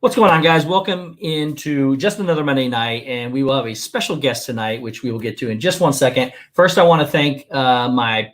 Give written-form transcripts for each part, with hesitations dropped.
What's going on, guys? Welcome into just another Monday night, and we will have a special guest tonight, which we will get to in just one second. First, I want to thank my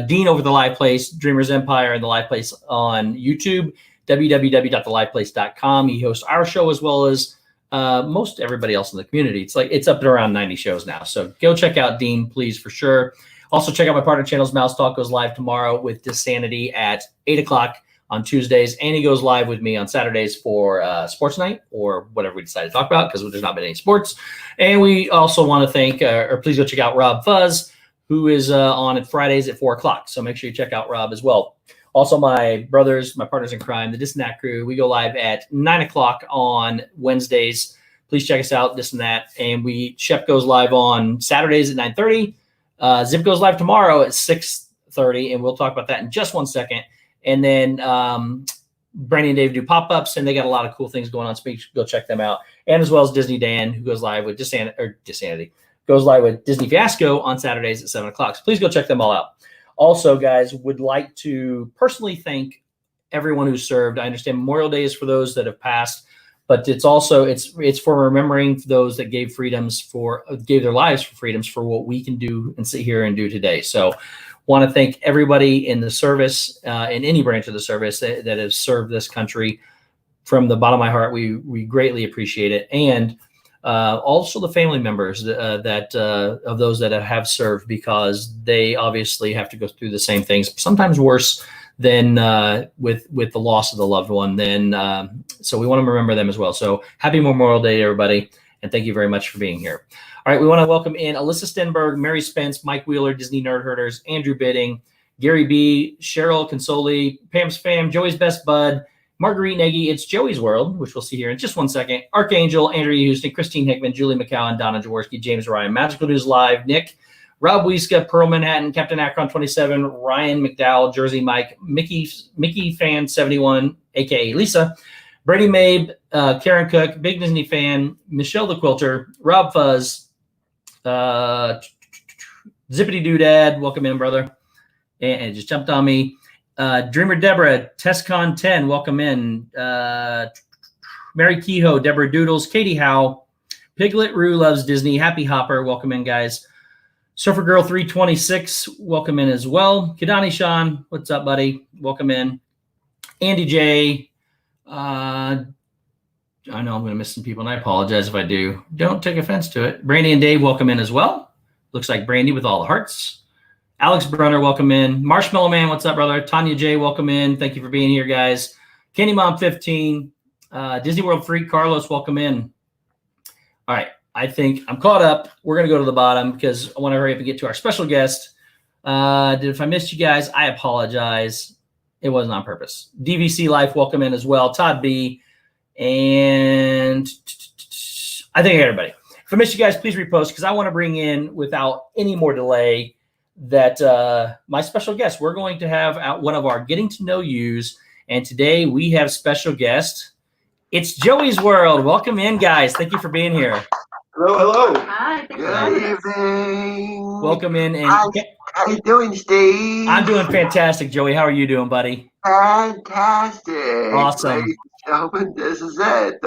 Dean over the Live Place, Dreamers Empire, and the Live Place on YouTube, www.theliveplace.com. He hosts our show as well as most everybody else in the community. It's up to around 90 shows now. So go check out Dean, please, for sure. Also, check out my partner channels. Mouse Talk goes live tomorrow with Disanity at 8 o'clock on Tuesdays, and he goes live with me on Saturdays for sports night or whatever we decide to talk about, because there's not been any sports. And we also want to thank, or please go check out Rob Fuzz, who is on at Fridays at 4 o'clock. So make sure you check out Rob as well. Also, my brothers, my partners in crime, the Dis and That crew, we go live at 9 o'clock on Wednesdays. Please check us out, Dis and That. And Shep goes live on Saturdays at 9:30. Zip goes live tomorrow at 6:30, and we'll talk about that in just one second. And then Brandy and Dave do pop-ups, and they got a lot of cool things going on. So go check them out. And as well as Disney Dan, who goes live with Disanity, goes live with Disney Fiasco on Saturdays at 7 o'clock. So please go check them all out. Also, guys, would like to personally thank everyone who served. I understand Memorial Day is for those that have passed, but it's also it's for remembering those that gave their lives for freedoms for what we can do and sit here and do today. So want to thank everybody in the service, in any branch of the service that has served this country. From the bottom of my heart, we greatly appreciate it. And also the family members of those that have served, because they obviously have to go through the same things, sometimes worse than with the loss of the loved one. So we want to remember them as well. So happy Memorial Day, everybody. And thank you very much for being here. All right, we want to welcome in Alyssa Stenberg, Mary Spence, Mike Wheeler, Disney Nerd Herders, Andrew Bidding, Gary B., Cheryl Consoli, Pam's Fam, Joey's Best Bud, Marguerite Nagy, It's Joey's World, which we'll see here in just one second, Archangel, Andrea Houston, Christine Hickman, Julie McCowan, Donna Jaworski, James Ryan, Magical News Live, Nick, Rob Wieska, Pearl Manhattan, Captain Akron 27, Ryan McDowell, Jersey Mike, Mickey Fan 71, a.k.a. Lisa, Brady Mabe, Karen Cook, Big Disney Fan, Michelle the Quilter, Rob Fuzz, Zippity Doodad, welcome in, brother. And it just jumped on me. Dreamer Deborah, TestCon 10, welcome in. Mary Kehoe, Deborah Doodles, Katie Howe, Piglet Rue Loves Disney, Happy Hopper, welcome in, guys. Surfer Girl 326, welcome in as well. Kadani Sean, what's up, buddy? Welcome in. Andy J. I know I'm going to miss some people, and I apologize if I do. Don't take offense to it. Brandy and Dave, welcome in as well. Looks like Brandy with all the hearts. Alex Brunner, welcome in. Marshmallow Man, what's up, brother? Tanya J, welcome in. Thank you for being here, guys. Kenny Mom 15. Disney World Freak, Carlos, welcome in. All right, I think I'm caught up. We're going to go to the bottom because I want to hurry up and get to our special guest. If I missed you guys, I apologize. It wasn't on purpose. DVC Life, welcome in as well. Todd B. And I think everybody. If I missed you guys, please repost, because I want to bring in, without any more delay, that my special guest. We're going to have one of our Getting to Know Yous, and today we have special guest. It's Joey's World. Welcome in, guys. Thank you for being here. Hello. Hi. Good evening. Welcome in. And how you doing, Steve? I'm doing fantastic, Joey. How are you doing, buddy? Fantastic. Awesome. Ladies and gentlemen, this is it.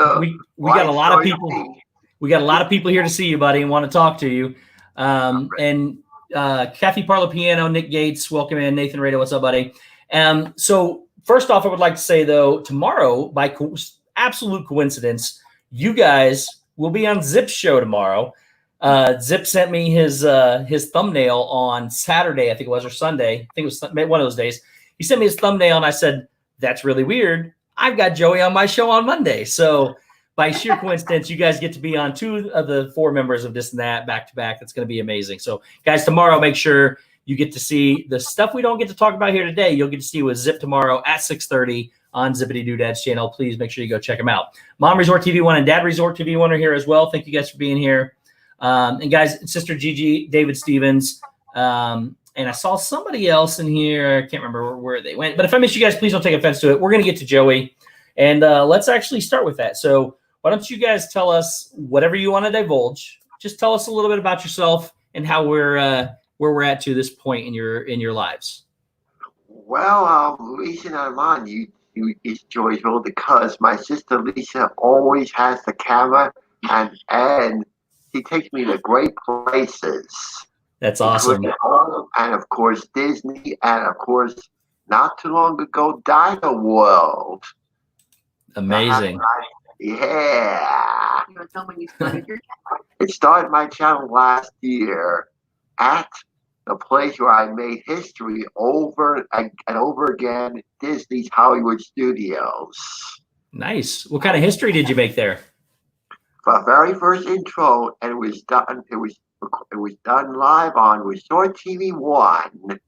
We got a lot of people. We got a lot of people here to see you, buddy, and want to talk to you. And Kathy Parlo Piano, Nick Gates, welcome in. Nathan Rado, what's up, buddy? So first off, I would like to say, though, tomorrow, by absolute coincidence, you guys will be on Zip's show tomorrow. Zip sent me his thumbnail on Saturday, I think it was, or Sunday. I think it was one of those days. He sent me his thumbnail, and I said, that's really weird. I've got Joey on my show on Monday. So by sheer coincidence, you guys get to be on 2 of the 4 members of This and That back to back. That's going to be amazing. So, guys, tomorrow, make sure you get to see the stuff we don't get to talk about here today. You'll get to see with Zip tomorrow at 6:30 on Zippity Doodad's channel. Please make sure you go check them out. Mom Resort TV 1 and Dad Resort TV 1 are here as well. Thank you guys for being here. And guys, Sister Gigi, David Stevens, and I saw somebody else in here. I can't remember where they went. But if I missed you guys, please don't take offense to it. We're going to get to Joey. And let's actually start with that. So why don't you guys tell us whatever you want to divulge. Just tell us a little bit about yourself and how where we're at to this point in your lives. Well, reason I'm on, you Its Joeysworld because my sister Lisa always has the camera, and she takes me to great places. That's awesome. And of course Disney, and of course not too long ago Dino World. Amazing. Yeah. You want to tell when you started your channel? It started my channel last year at the place where I made history over and over again, Disney's Hollywood Studios. Nice. What kind of history did you make there? The very first intro, and it was done live on Resort TV 1.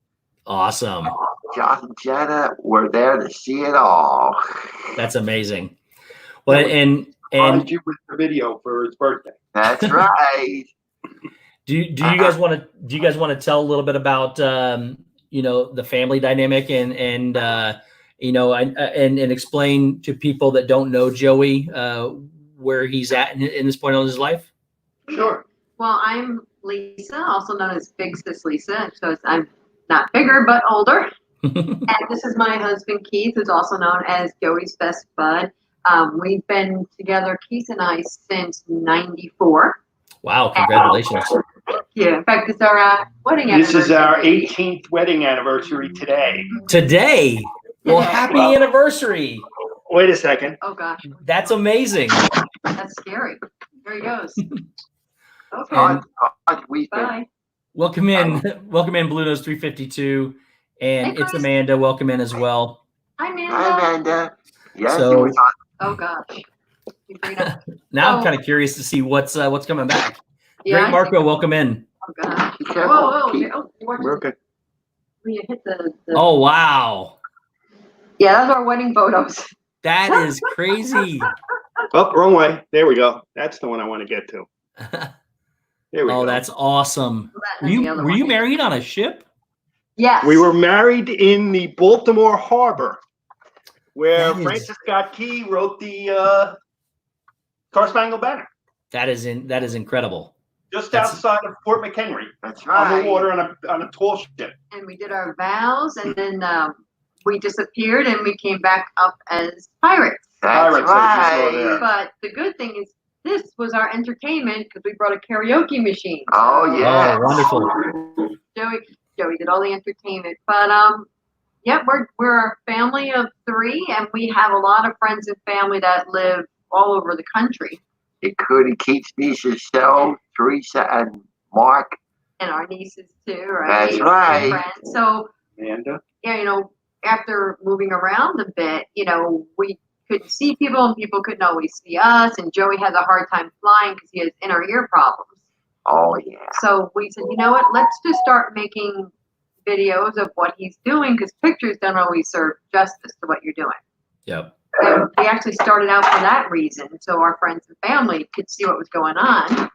Awesome. Josh and Jenna were there to see it all. That's amazing. Well, and you with the video for his birthday. That's right. do you guys want to tell a little bit about the family dynamic and explain to people that don't know Joey where he's at in this point in his life? Sure. Well, I'm Lisa, also known as Big Sis Lisa. So I'm not bigger, but older. And this is my husband, Keith, who's also known as Joey's best bud. We've been together, Keith and I, since '94. Wow, congratulations. Yeah, in fact, it's our wedding anniversary. This is our 18th wedding anniversary today. Today? Well, happy anniversary. Wait a second. Oh, gosh. That's amazing. That's scary. There he goes. Okay. Bye. Welcome in, Blue Nose 352, and Hey, it's guys. Amanda. Welcome in as well. Hi, Amanda. Hi, Amanda. Yes, So- it was on. Oh, gosh. You bring up. Now I'm Oh. kind of curious to see what's coming back. Yeah, Great, I Marco. think- Welcome in. Oh, gosh. Be Whoa, careful. whoa. Keep- Oh, watch We're it. good. When you hit the Oh wow, Yeah, that's our wedding photos. that is crazy. Oh, wrong way. There we go. That's the one I want to get to. There we go. Oh, that's awesome. And the other Were you one. married on a ship? Yes. We were married in the Baltimore Harbor, where That is- Francis Scott Key wrote the Star Spangled Banner, That is incredible. just That's- outside of Fort McHenry, That's on right. the water on a tall ship. And we did our vows, and then we disappeared, and we came back up as pirates. That's Pirates, as you saw right. there. But the good thing is, this was our entertainment because we brought a karaoke machine. Oh, So yeah. Oh, wonderful. Joey did all the entertainment. But yeah, we're a family of 3, and we have a lot of friends and family that live all over the country. Including Keith's nieces, Cheryl, Teresa, and Mark. And our nieces too, right? That's right. And friends. So Amanda? yeah, after moving around a bit, we couldn't see people and people couldn't always see us. And Joey has a hard time flying because he has inner ear problems. Oh, yeah. So we said, you know what, let's just start making videos of what he's doing because pictures don't always serve justice to what you're doing. Yep. And we actually started out for that reason, so our friends and family could see what was going on.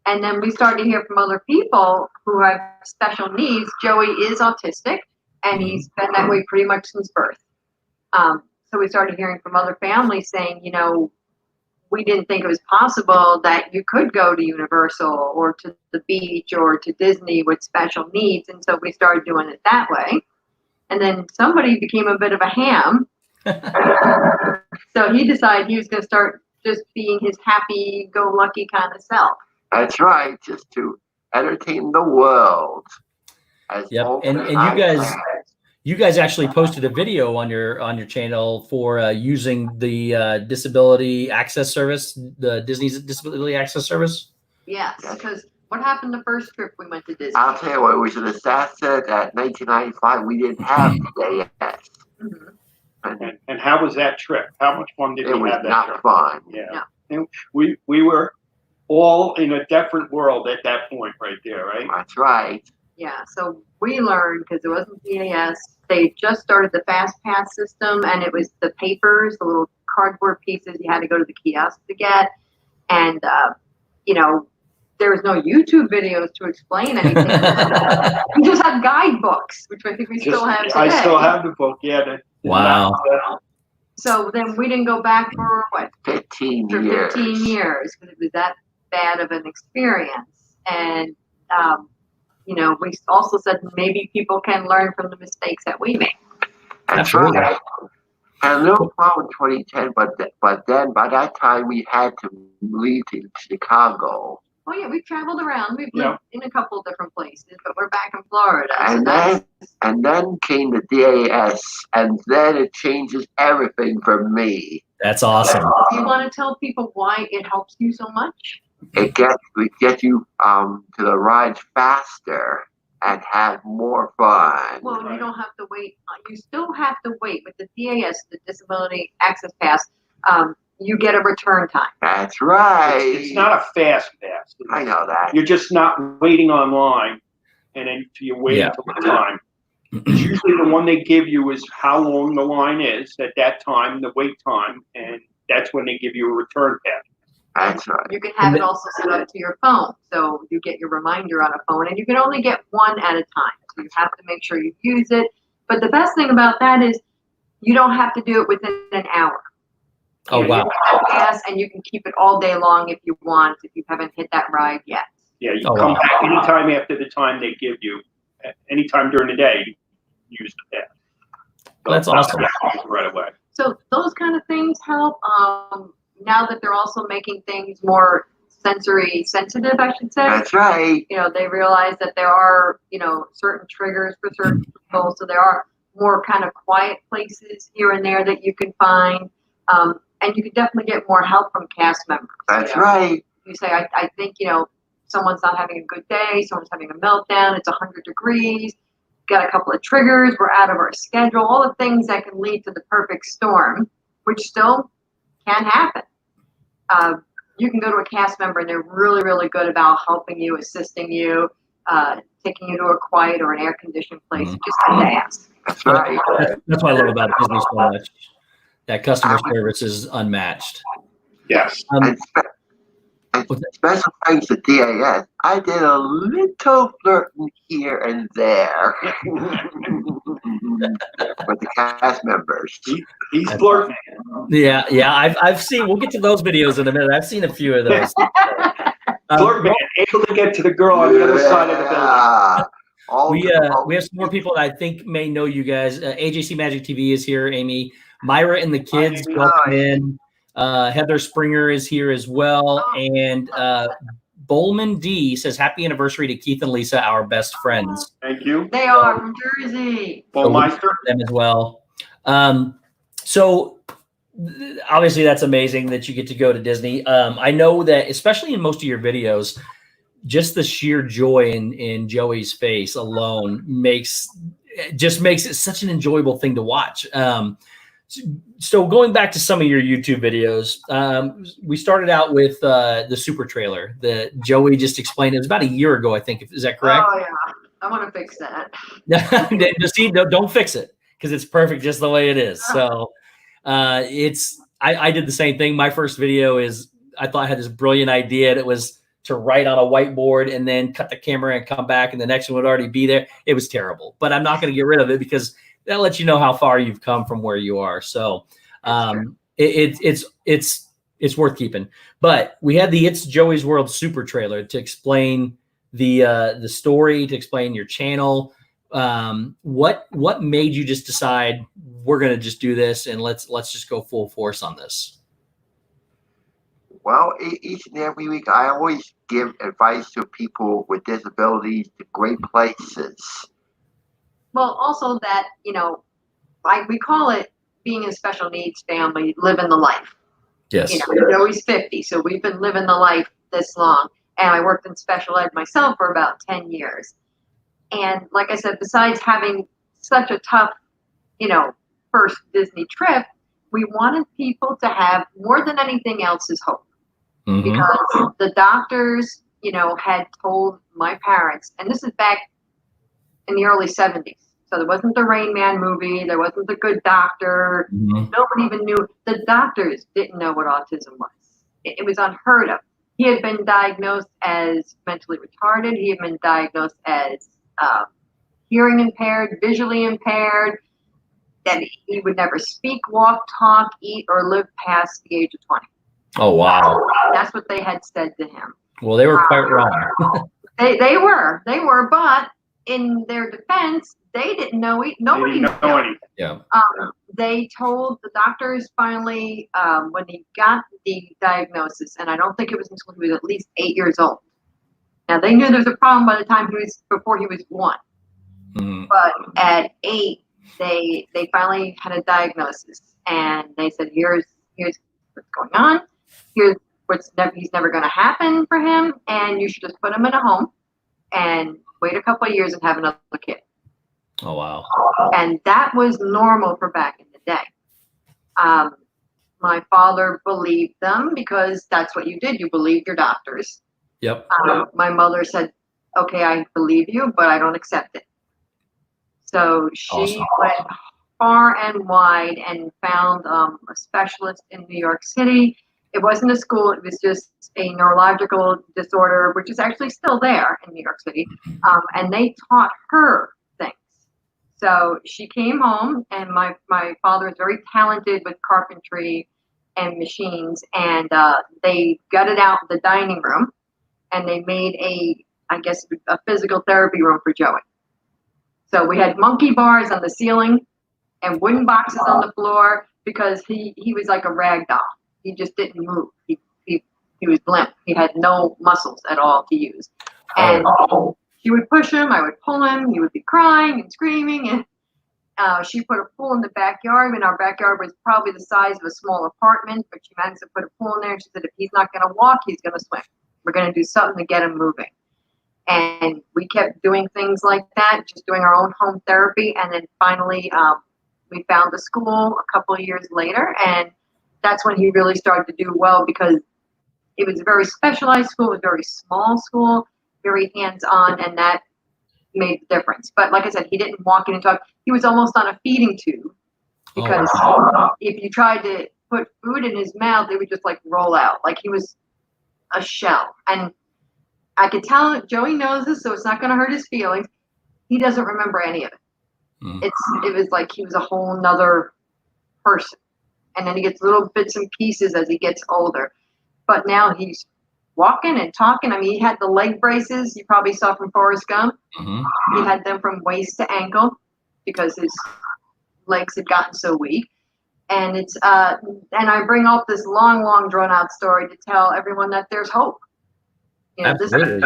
And then we started to hear from other people who have special needs. Joey is autistic, and he's been that way pretty much since birth. So we started hearing from other families saying, we didn't think it was possible that you could go to Universal or to the beach or to Disney with special needs. And so we started doing it that way. And then somebody became a bit of a ham. So he decided he was going to start just being his happy-go-lucky kind of self. That's right. Just to entertain the world. As Yep. often And as you guys actually posted a video on your channel for using the disability access service, the Disney's disability access service. Yes, because what happened the first trip we went to Disney? I'll tell you what, it was in the South that 1995 we didn't have the AS. Mhm. And how was that trip? How much fun did It we was have that not trip? fun. Yeah. And we were all in a different world at that point right there, right? That's right. Yeah, so we learned because it wasn't PAS. They just started the Fast Pass system, and it was the papers, the little cardboard pieces you had to go to the kiosk to get. And, there was no YouTube videos to explain anything. We just had guidebooks, which I think we still have today. I still have the book, yeah. Wow. So then we didn't go back for what? 15 For years. 15 years because it was that bad of an experience. And, we also said maybe people can learn from the mistakes that we make. That's Absolutely. right. Had a little problem in 2010, but then by that time we had to leave to Chicago. Oh yeah, we've traveled around. We've Yeah. lived in a couple of different places, but we're back in Florida. So And then came the DAS, and then it changes everything for me. That's awesome. do you want to tell people why it helps you so much? It gets you to the rides faster and have more fun. Well, you don't have to wait. You still have to wait with the DAS, the Disability Access Pass. You get a return time. That's right. It's not a fast pass. I know that. You're just not waiting online, and then you wait until the time. It's usually the one they give you is how long the line is at that time, the wait time, and that's when they give you a return pass. That's right. You can have it also set up to your phone, so you get your reminder on a phone, and you can only get one at a time. So you have to make sure you use it. But the best thing about that is you don't have to do it within an hour. Oh, wow. You can pass, and you can keep it all day long if you want, if you haven't hit that ride yet. Yeah, you come back anytime after the time they give you, anytime during the day, you use the pass. So That's awesome. Right away. So those kind of things help. Now that they're also making things more sensory sensitive, I should say. That's right. They realize that there are, certain triggers for certain people. So there are more kind of quiet places here and there that you can find. And you can definitely get more help from cast members. That's right. You say, I think, someone's not having a good day, someone's having a meltdown, it's 100 degrees, got a couple of triggers, we're out of our schedule, all the things that can lead to the perfect storm, which still can happen. You can go to a cast member and they're really, really good about helping you, assisting you, taking you to a quiet or an air-conditioned place. You just have to ask. That's right. That's what I love about Disney so much. That customer service is unmatched. Yes. And special thanks to DAS, I did a little flirting here and there with the cast members. He's flirting. Yeah. I've seen. We'll get to those videos in a minute. I've seen a few of those. Flirt man, able to get to the girl on the other side of the building. We have some more people that I think may know you guys. AJC Magic TV is here. Amy, Myra, and the kids. Welcome in. Heather Springer is here as well, and Bowman D says happy anniversary to Keith and Lisa, our best friends. Thank you. They are from Jersey. Bowmeister. Them as well. So obviously that's amazing that you get to go to Disney. I know that especially in most of your videos, just the sheer joy in Joey's face alone makes it such an enjoyable thing to watch. So going back to some of your YouTube videos, we started out with the super trailer that Joey just explained. It was about a year ago, I think. Is that correct? Oh, yeah. I want to fix that. See, don't fix it because it's perfect just the way it is. So I did the same thing. My first video I thought I had this brilliant idea. And it was to write on a whiteboard and then cut the camera and come back, and the next one would already be there. It was terrible, but I'm not going to get rid of it because that lets you know how far you've come from where you are. So it's worth keeping. But we had the It's Joeysworld super trailer to explain the story, to explain your channel. What made you just decide we're going to just do this and let's just go full force on this? Well, each and every week, I always give advice to people with disabilities to great places. Well, also that, like we call it being a special needs family, living the life. Yes. Joey's 50, so we've been living the life this long. And I worked in special ed myself for about 10 years. And like I said, besides having such a tough, first Disney trip, we wanted people to have more than anything else is hope. Mm-hmm. Because the doctors, had told my parents, and this is back in the early 70s. So there wasn't the Rain Man movie. There wasn't the Good Doctor. Mm-hmm. Nobody even knew. The doctors didn't know what autism was. It was unheard of. He had been diagnosed as mentally retarded. He had been diagnosed as hearing impaired, visually impaired, that he would never speak, walk, talk, eat, or live past the age of 20. Oh, wow. That's what they had said to him. Well, they were quite wrong. They were, but in their defense, they didn't know. Nobody They didn't know anything. Yeah. They told the doctors finally when he got the diagnosis, and I don't think it was until he was at least 8 years old. Now they knew there was a problem by the time before he was 1. Mhm. But at 8, they finally had a diagnosis, and they said, "Here's what's going on. Here's he's never going to happen for him, and you should just put him in a home and wait a couple of years and have another kid." Oh, wow. And that was normal for back in the day. My father believed them because that's what you did. You believed your doctors. Yep. My mother said, "Okay, I believe you, but I don't accept it." So she Awesome. went far and wide and found a specialist in New York City. It wasn't a school. It was just a neurological disorder, which is actually still there in New York City. And they taught her things. So she came home, and my father is very talented with carpentry and machines, and they gutted out the dining room, and they made a physical therapy room for Joey. So we had monkey bars on the ceiling and wooden boxes on the floor because he was like a rag doll. He just didn't move. He was limp. He had no muscles at all to use. And she would push him. I would pull him. He would be crying and screaming. And she put a pool in the backyard. And our backyard was probably the size of a small apartment. But she managed to put a pool in there. And she said, if he's not going to walk, he's going to swim. We're going to do something to get him moving. And we kept doing things like that, just doing our own home therapy. And then finally, we found a school a couple of years later. And that's when he really started to do well because it was a very specialized school, it was a very small school, very hands-on, and that made the difference. But like I said, he didn't walk in and talk. He was almost on a feeding tube because if you tried to put food in his mouth, it would just like roll out. Like he was a shell. And I could tell Joey knows this, so it's not going to hurt his feelings. He doesn't remember any of it. It was like he was a whole nother person. And then he gets little bits and pieces as he gets older. But now he's walking and talking. I mean, he had the leg braces you probably saw from Forrest Gump. He had them from waist to ankle because his legs had gotten so weak. And it's and I bring up this long drawn out story to tell everyone that there's hope. You know, this is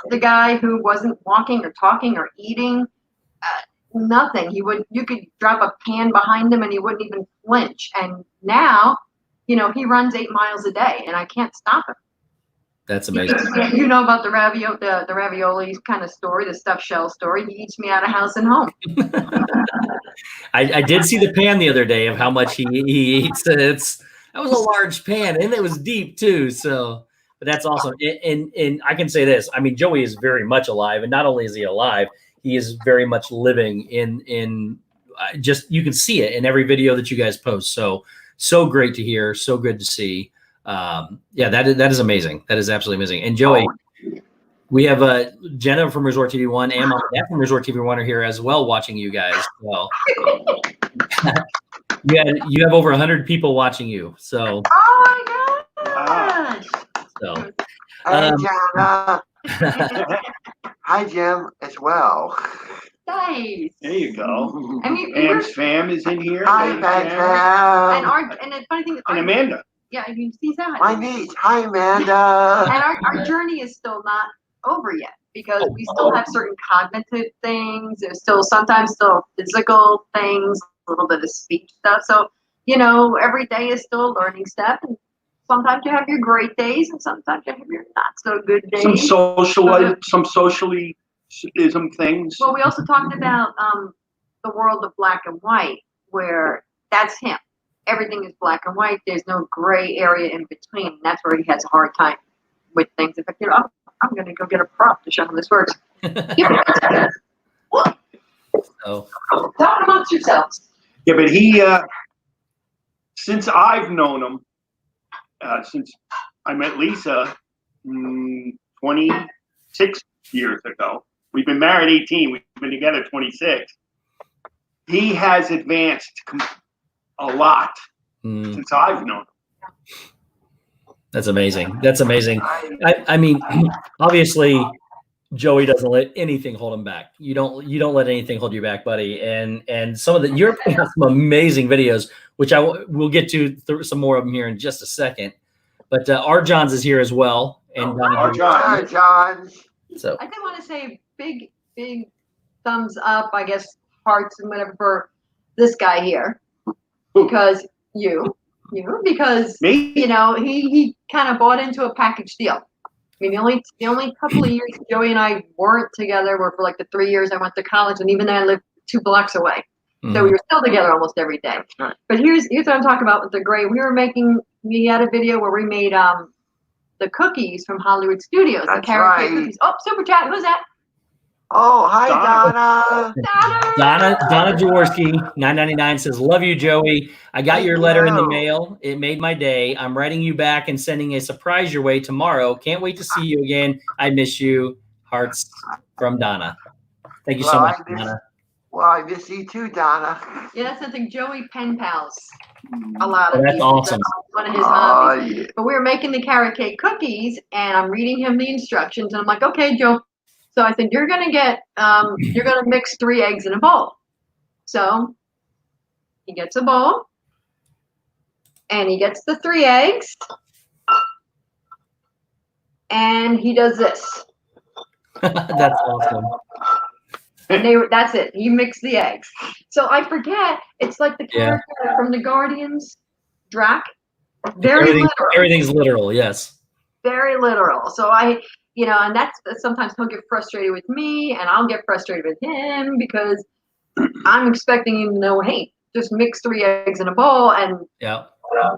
the guy who wasn't walking or talking or eating, nothing. You could drop a pan behind him and he wouldn't even flinch. And now, you know, he runs 8 miles a day and I can't stop him. That's amazing. You know about the ravioli kind of story, the stuffed shell story. He eats me out of house and home. I did see the pan the other day of how much he eats. That was a large pan and it was deep too. So, but that's awesome. And I can say this. I mean, Joey is very much alive, and not only is he alive, he is very much living in just, you can see it in every video that you guys post. So great to hear. So good to see. Yeah, that is amazing. That is absolutely amazing. And Joey, we have Jenna from Resort TV 1 and Mom and Dad from Resort TV 1 are here as well, watching you guys. Well, you have over 100 people watching you. So. Oh my gosh. So. Hey, Jenna. Hi, Jim, as well. Nice. There you go. I mean, Pam's fam is in here. Hi, Pam. and the funny thing is, And Amanda. yeah, you see that. My niece. Hi, Amanda. And our journey is still not over yet because we still have certain cognitive things. There's sometimes still physical things, a little bit of speech stuff. So, you know, every day is still a learning step. And sometimes you have your great days and sometimes you have your not so good days. Some socialism things. Well, we also talked about the world of black and white, where that's him. Everything is black and white. There's no gray area in between. That's where he has a hard time with things. In fact, I'm going to go get a prop to show him this works. Oh. Talk amongst yourselves. Yeah, but he, since I've known him, since I met Lisa 26 years ago, we've been married 18, we've been together 26. He has advanced a lot since I've known him. That's amazing. That's amazing. I mean, obviously, Joey doesn't let anything hold him back. You don't let anything hold you back, buddy. And some of you're putting out some amazing videos, which we'll get to some more of them here in just a second. But R. Johns is here as well, and R. Johns. So I did want to say big thumbs up, I guess, hearts and whatever for this guy here, because because Me? you know he kind of bought into a package deal. I mean, the only couple of years Joey and I weren't together were for like the 3 years I went to college, and even then I lived 2 blocks away. So we were still together almost every day. But here's what I'm talking about with the gray. We had a video where we made the cookies from Hollywood Studios. That's the carrot cake right. cookies. Oh, super chat. Who's that? Oh, hi, Donna. Donna Jaworski, $9.99 says, "Love you, Joey. I got your letter in the mail. It made my day. I'm writing you back and sending a surprise your way tomorrow. Can't wait to see you again. I miss you. Hearts from Donna." Thank you so much, Donna. Well, I miss you too, Donna. Yeah, that's something. Joey pen pals a lot of That's people. awesome. That's one of his hobbies. Yeah. But we were making the carrot cake cookies, and I'm reading him the instructions, and I'm like, okay, Joe. So I said, you're gonna mix 3 eggs in a bowl. So he gets a bowl, and he gets the 3 eggs, and he does this. That's awesome. And that's it. He mixed the eggs. So I forget, it's like the character from the Guardians, Drac. Everything's literal, yes. Very literal. So and that's sometimes he'll get frustrated with me, and I'll get frustrated with him because I'm expecting him to know, hey, just mix 3 eggs in a bowl, and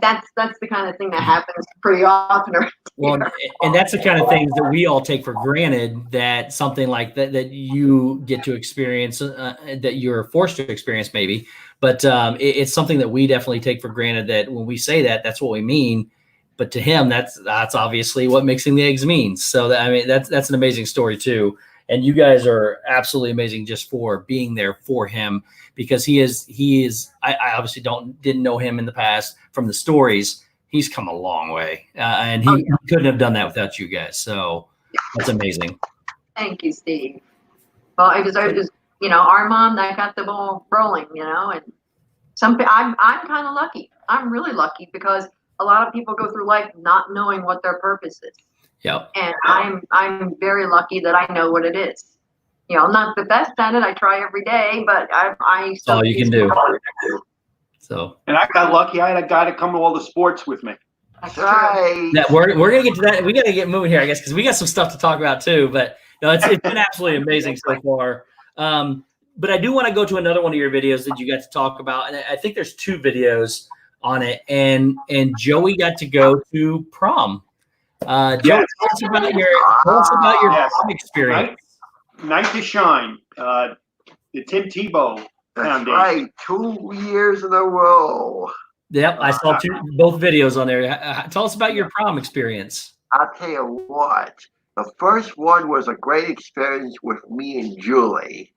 that's the kind of thing that happens pretty often. Well, and that's the kind of things that we all take for granted, that something like that you get to experience, that you're forced to experience maybe, but it's something that we definitely take for granted, that when we say that, that's what we mean. But to him, that's obviously what mixing the eggs means. So that's an amazing story too. And you guys are absolutely amazing just for being there for him, because he is. I obviously didn't know him in the past from the stories. He's come a long way, and he couldn't have done that without you guys. So that's amazing. Thank you, Steve. Well, it was our mom that got the ball rolling, and I'm kind of lucky. I'm really lucky because a lot of people go through life not knowing what their purpose is. Yep. And I'm very lucky that I know what it is. I'm not the best at it. I try every day, but I That's all you can do. So. And I got lucky. I had a guy to come to all the sports with me. That's right. We're gonna get to that. We got to get moving here, I guess, because we got some stuff to talk about too. But no, it's been absolutely amazing so far. But I do want to go to another one of your videos that you got to talk about, and I think there's 2 videos on it, and Joey got to go to prom. Joey, tell us about your prom experience. Night to Shine, the Tim Tebow Foundation. Right, 2 years in a row. Yep, I saw both videos on there. Tell us about your prom experience. I'll tell you what. The first one was a great experience with me and Julie.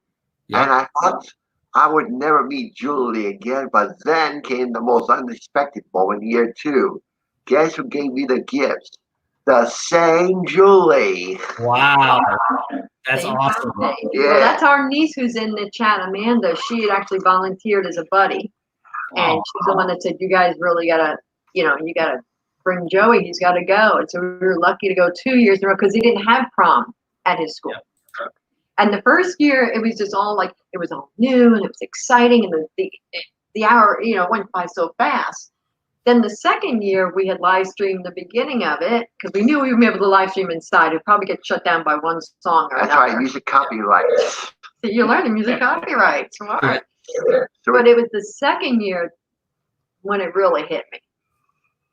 Yep. And I thought I would never meet Julie again, but then came the most unexpected moment, year 2. Guess who gave me the gifts? The same Julie. Wow. That's awesome. Yeah. Well, that's our niece who's in the chat, Amanda. She had actually volunteered as a buddy. And she's the one that said, you guys really gotta bring Joey. He's got to go. And so we were lucky to go 2 years in a row because he didn't have prom at his school. Yeah. And the first year, it was just all like, it was all new and it was exciting. And the hour, went by so fast. Then the second year, we had live streamed the beginning of it because we knew we would be able to live stream inside. It'd probably get shut down by one song or another. That's right, music copyrights. So you're learning music copyrights. Smart. But it was the second year when it really hit me.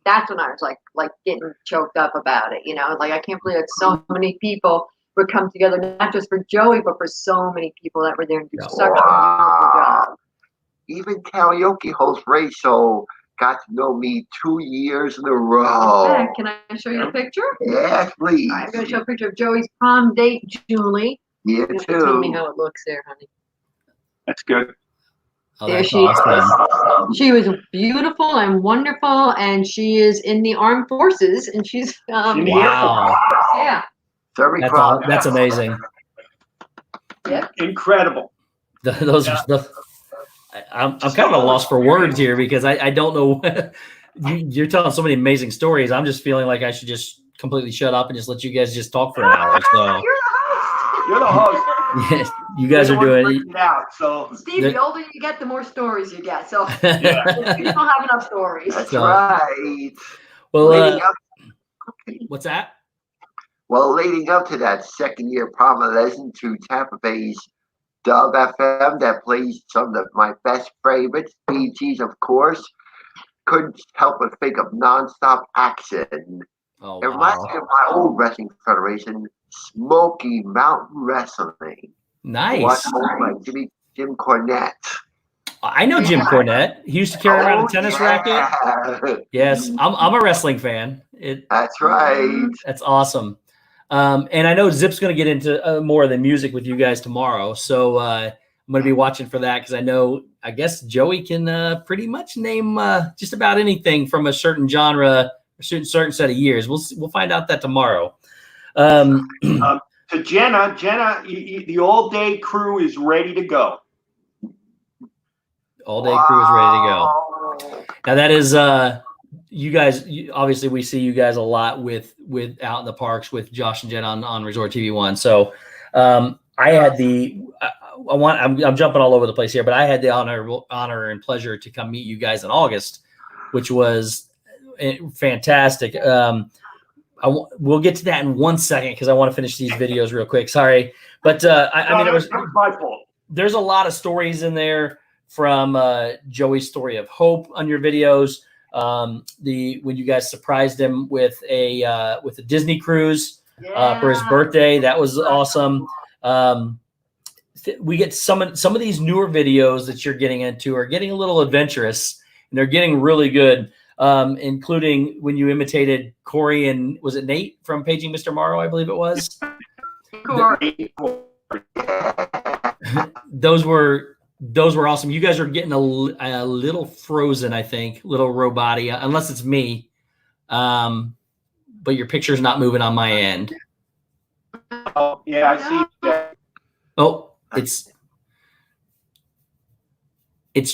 That's when I was like getting choked up about it. Like I can't believe that so many people would come together, not just for Joey, but for so many people that were there and do such a beautiful job. Even karaoke host Rachel got to know me 2 years in a row. Can I show you a picture? Yes, please. I'm going to show a picture of Joey's prom date, Julie. You too. Tell me how it looks there, honey. That's good. Oh, there that's she awesome. is. She was beautiful and wonderful, and she is in the armed forces, and she's wow. Yeah. That's amazing. Yep. incredible. Those are the. I'm kind of at a loss for words here because I don't know. You're telling so many amazing stories. I'm just feeling like I should just completely shut up and just let you guys just talk for an hour. So You're the host. yes, you guys are doing it out. So Steve, the older you get, the more stories you get. So yeah. you don't have enough stories. That's So- right. Well, Leading up- what's that? Well, leading up to that second year prom, I listened to Tampa Bay's Dub FM that plays some of my best favorites, BGs, of course. Couldn't help but think of Nonstop Action. Oh, It reminds wow. me of my old wrestling federation, Smoky Mountain Wrestling. Nice. Watched by Jim Cornette. I know Jim Cornette. He used to carry around a tennis racket. racket. Yes, I'm a wrestling fan. That's right. That's awesome. And I know Zip's going to get into more of the music with you guys tomorrow. So I'm going to be watching for that because I guess Joey can pretty much name just about anything from a certain genre, a certain set of years. We'll find out that tomorrow. To Jenna, the all-day crew is ready to go. All day crew is ready to go. Now that is you guys. Obviously, we see you guys a lot with out in the parks with Josh and Jen on Resort TV 1. So I had I'm jumping all over the place here, but I had the honor and pleasure to come meet you guys in August, which was fantastic. We'll get to that in 1 second because I want to finish these videos real quick. Sorry, but I mean, that was my fault. There's a lot of stories in there from Joey's story of hope on your videos. When you guys surprised him with a Disney cruise for his birthday, that was awesome. We get some of these newer videos that you're getting into are getting a little adventurous, and they're getting really good. Including when you imitated Corey and was it Nate from Paging Mr. Morrow, I believe it was. Those were awesome. You guys are getting a little frozen, I think, little robot-y, unless it's me. But your picture's not moving on my end. Oh, yeah, I see that. Oh, it's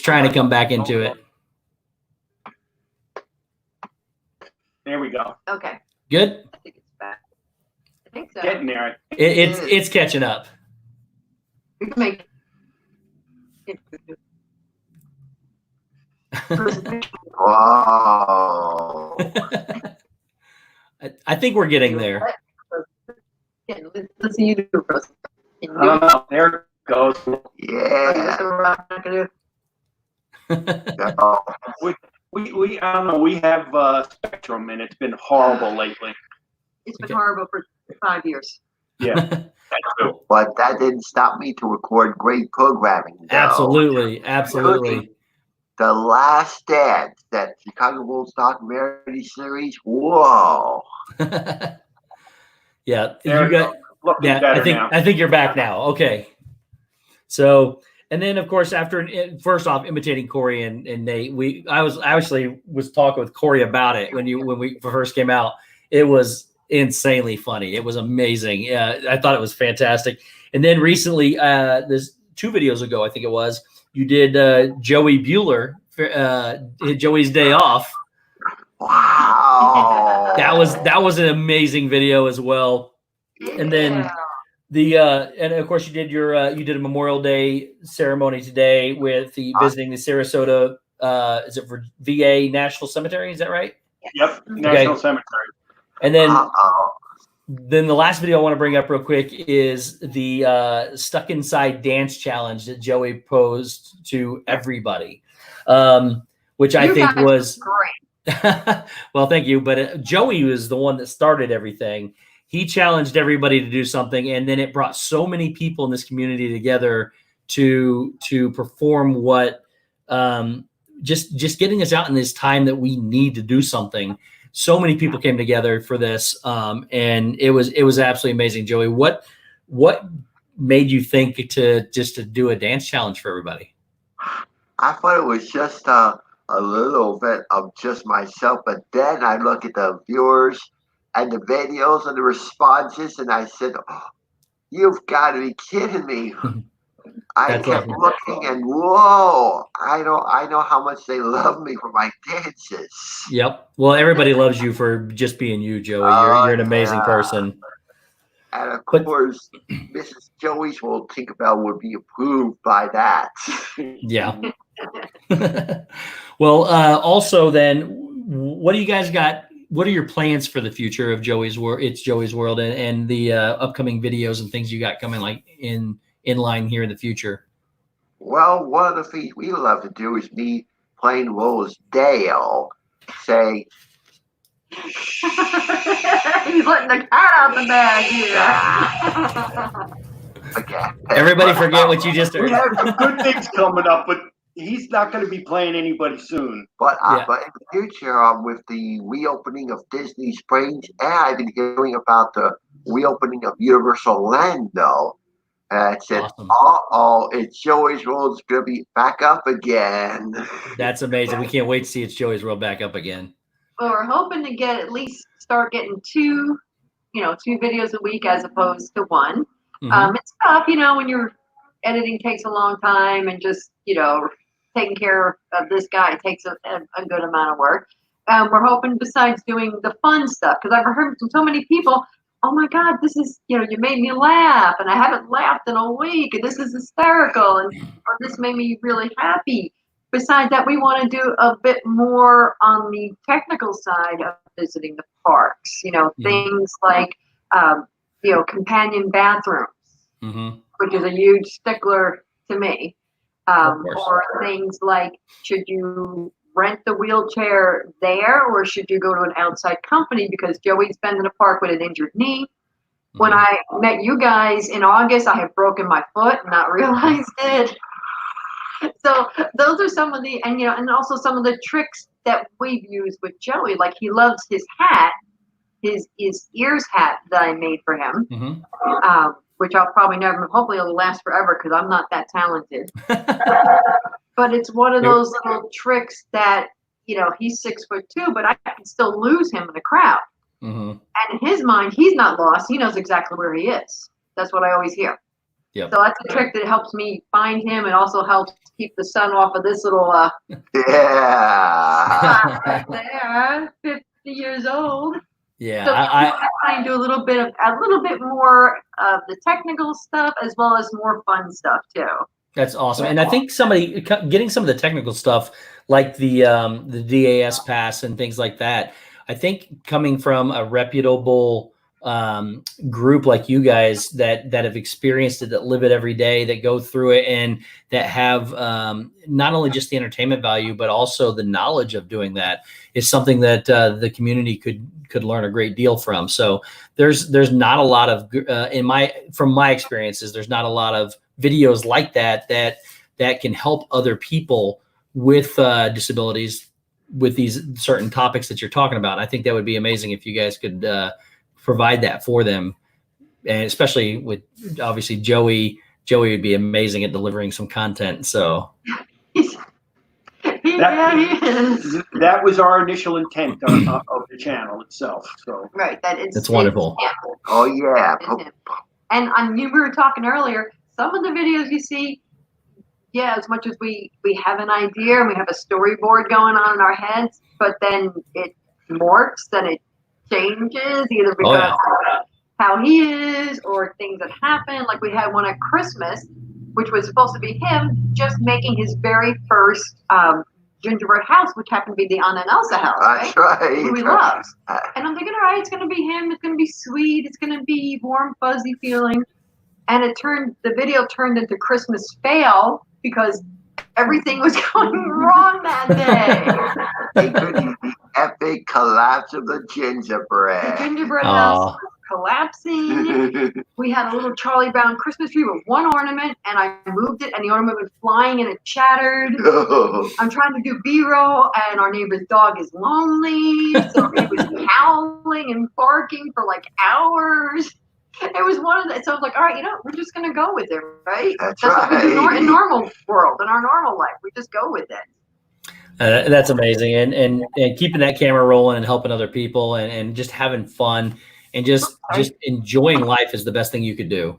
trying to come back into it. There we go. Okay. Good. I think it's back. I think so. Getting there. It's catching up. We can make Wow. I think we're getting there. Let's see you do it, Rose. Can you do it? There it goes. Yeah. Oh, We I don't know. We have Spectrum, and it's been horrible lately. It's been horrible for 5 years. Yeah, that's true. but that didn't stop me to record great programming. though. Absolutely. The Last Dance, that Chicago Bulls documentary series. Whoa. Yeah, There you got. Looking Yeah, better now. I think you're back now. Okay. So, and then of course, first off, imitating Corey and Nate, I actually was talking with Corey about it when we first came out. It was insanely funny. It was amazing. Yeah, I thought it was fantastic. And then recently, this 2 videos ago, I think it was, you did Joey Bueller, Joey's Day Off. Wow. That was an amazing video as well. And then and of course you did a Memorial Day ceremony today with visiting the Sarasota is it for VA National Cemetery, is that right? Yep, National Cemetery. And then Uh-oh. then the last video I want to bring up real quick is the Stuck Inside Dance Challenge that Joey posed to everybody, which I think was great. well, thank you. But Joey was the one that started everything. He challenged everybody to do something, and then it brought so many people in this community together to perform what just getting us out in this time that we need to do something. So many people came together for this, and it was absolutely amazing. Joey, what made you think to do a dance challenge for everybody? I thought it was just a little bit of just myself, but then I look at the viewers and the videos and the responses, and I said, oh, You've got to be kidding me. I That's kept awesome. looking and whoa, I know how much they love me for my dances. Yep. Well, everybody loves you for just being you, Joey. You're an amazing Yeah. person. And of But- course, Mrs. Joeysworld Tinkerbell would be approved by that. Yeah. Well, also then, what do you guys got? What are your plans for the future of Joey's World? It's Joey's World, and the upcoming videos and things you got coming like in line here in the future. Well, one of the things we love to do is me playing Rosedale. Say, He's letting the cat out the bag here. again. Everybody forget what you just We heard. have some good things coming up, but he's not going to be playing anybody soon. But Yeah. but in the future, with the reopening of Disney Springs, and I've been hearing about the reopening of Universal Orlando. It said, Awesome. It's Joey's World's gonna be back up again. That's amazing. We can't wait to see It's Joey's World back up again. Well, we're hoping to get at least start getting two videos a week as opposed to one. Mhm. It's tough, when your editing takes a long time and just, taking care of this guy takes a good amount of work. We're hoping besides doing the fun stuff, because I've heard from so many people, oh my God, this is, you made me laugh and I haven't laughed in a week and this is hysterical or this made me really happy. Besides that, we want to do a bit more on the technical side of visiting the parks, things like, companion bathrooms, Mhm. which is a huge stickler to me. Of course. Or things like, should you rent the wheelchair there or should you go to an outside company? Because Joey's been in a park with an injured knee. When Mhm. I met you guys in August, I had broken my foot and not realized it. So those are some of the, and also some of the tricks that we've used with Joey. Like he loves his hat, his ears hat that I made for him. Mhm. Which I'll probably never, hopefully it'll last forever because I'm not that talented. But it's one of those little tricks that, he's 6'2", but I can still lose him in a crowd. Mhm. And in his mind, he's not lost. He knows exactly where he is. That's what I always hear. Yep. So that's a trick that helps me find him and also helps keep the sun off of this little Yeah. right there, 50 years old. Yeah. So I try and do a little bit more of the technical stuff as well as more fun stuff too. That's awesome. And I think getting some of the technical stuff like the DAS pass and things like that, I think coming from a reputable group like you guys that have experienced it, that live it every day, that go through it, and that have not only just the entertainment value, but also the knowledge of doing that is something that the community could learn a great deal from. So there's not a lot of from my experiences, there's not a lot of videos like that can help other people with disabilities with these certain topics that you're talking about. I think that would be amazing if you guys could provide that for them, and especially with obviously Joey would be amazing at delivering some content. So that was our initial intent of the channel itself. So right, that's wonderful. Oh yeah. And you were talking earlier. Some of the videos you see, as much as we have an idea and we have a storyboard going on in our heads, but then it morphs and it changes either because of how he is or things that happen. Like we had one at Christmas, which was supposed to be him just making his very first gingerbread house, which happened to be the Anna and Elsa house, That's right. who he loves. And I'm thinking, all right, it's going to be him. It's going to be sweet. It's going to be warm, fuzzy feeling. And the video turned into Christmas fail because everything was going wrong that day. It could be the epic collapse of the gingerbread. The gingerbread house was collapsing. We had a little Charlie Brown Christmas tree with one ornament, and I moved it, and the ornament was flying, and it shattered. I'm trying to do B-roll, and our neighbor's dog is lonely, so he was howling and barking for like hours. It was one of the, so I was like, all right, we're just going to go with it, right? That's what we do right. in normal world, in our normal life. We just go with it. That's amazing. And keeping that camera rolling and helping other people and just having fun and just enjoying life is the best thing you could do.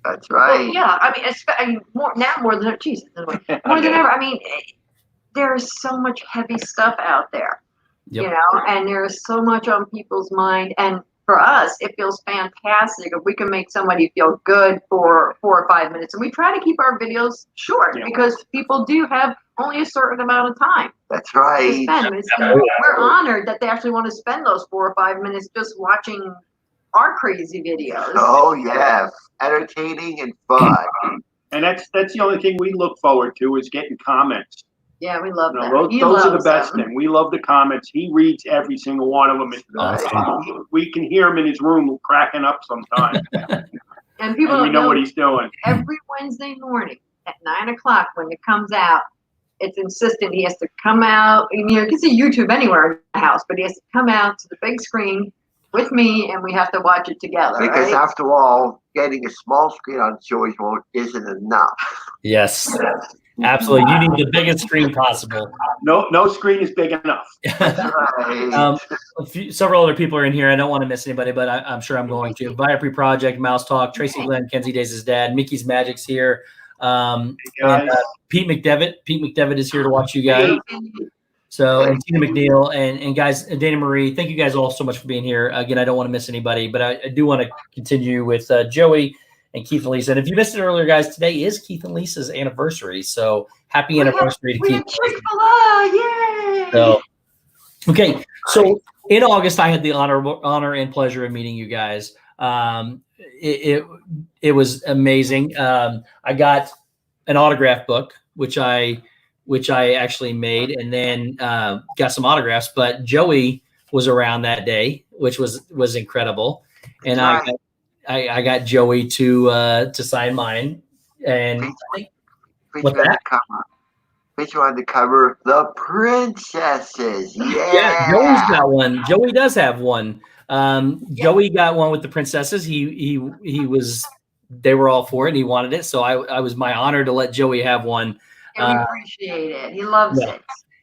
That's right. Well, yeah, I mean, more than Jesus, more than ever. I mean, there's so much heavy stuff out there, Yep. you know, and there's so much on people's mind. And for us, it feels fantastic if we can make somebody feel good for 4 or 5 minutes. And we try to keep our videos short because people do have only a certain amount of time. That's right. To spend. And we're honored that they actually want to spend those 4 or 5 minutes just watching our crazy videos. Oh yeah, entertaining and fun. And that's the only thing we look forward to is getting comments. Yeah, we love that. Those are the best thing. We love the comments. He reads every single one of them. Awesome. We can hear him in his room cracking up sometimes. And people we know what he's doing. Every Wednesday morning at 9 o'clock when it comes out, it's insistent he has to come out. And, you can see YouTube anywhere in the house, but he has to come out to the big screen with me, and we have to watch it together. Because after all, getting a small screen on Joeysworld isn't enough. Yes. Absolutely. You need the biggest screen possible. No screen is big enough. Right. Several other people are in here. I don't want to miss anybody, but I'm sure I'm going to. Viapre Project, Mouse Talk, Tracy Glenn, Kenzie Days' dad, Mickey's Magic's here. And, Pete McDevitt. Pete McDevitt is here to watch you guys. So, and Tina McNeil and guys, Dana Marie, thank you guys all so much for being here. Again, I don't want to miss anybody, but I do want to continue with Joey and Keith and Lisa. And if you missed it earlier, guys, today is Keith and Lisa's anniversary. So happy anniversary to Keith. Yay! So, okay. So in August, I had the honor and pleasure of meeting you guys. It was amazing. I got an autograph book, which I actually made, and then got some autographs. But Joey was around that day, which was incredible. And I got Joey to sign mine. And what's that? Picture on the cover, the princesses. Yeah, Joey's got one. Joey does have one. Joey got one with the princesses. He was. They were all for it, and he wanted it. So I was my honor to let Joey have one. And we appreciate it. He loves it.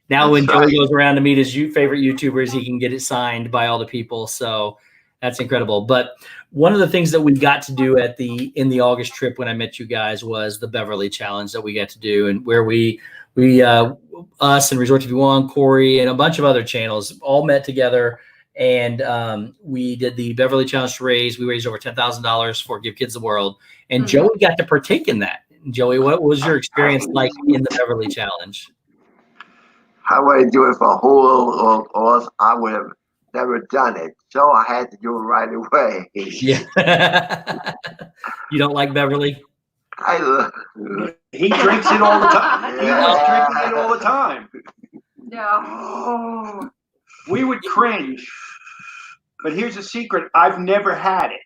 Now, when Joey goes around to meet his favorite YouTubers, he can get it signed by all the people. So that's incredible. But one of the things that we got to do in the August trip when I met you guys was the Beverly Challenge that we got to do, and where we us and Resort TV One, Corey, and a bunch of other channels all met together, and we did the Beverly Challenge to raise. We raised over $10,000 for Give Kids the World, and Joey got to partake in that. Joey, what was your experience like in the Beverly Challenge? I would do it for a whole or I would have never done it. So I had to do it right away. Yeah. You don't like Beverly? He drinks it all the time. He was drinking it all the time. No. We would cringe. But here's a secret. I've never had it.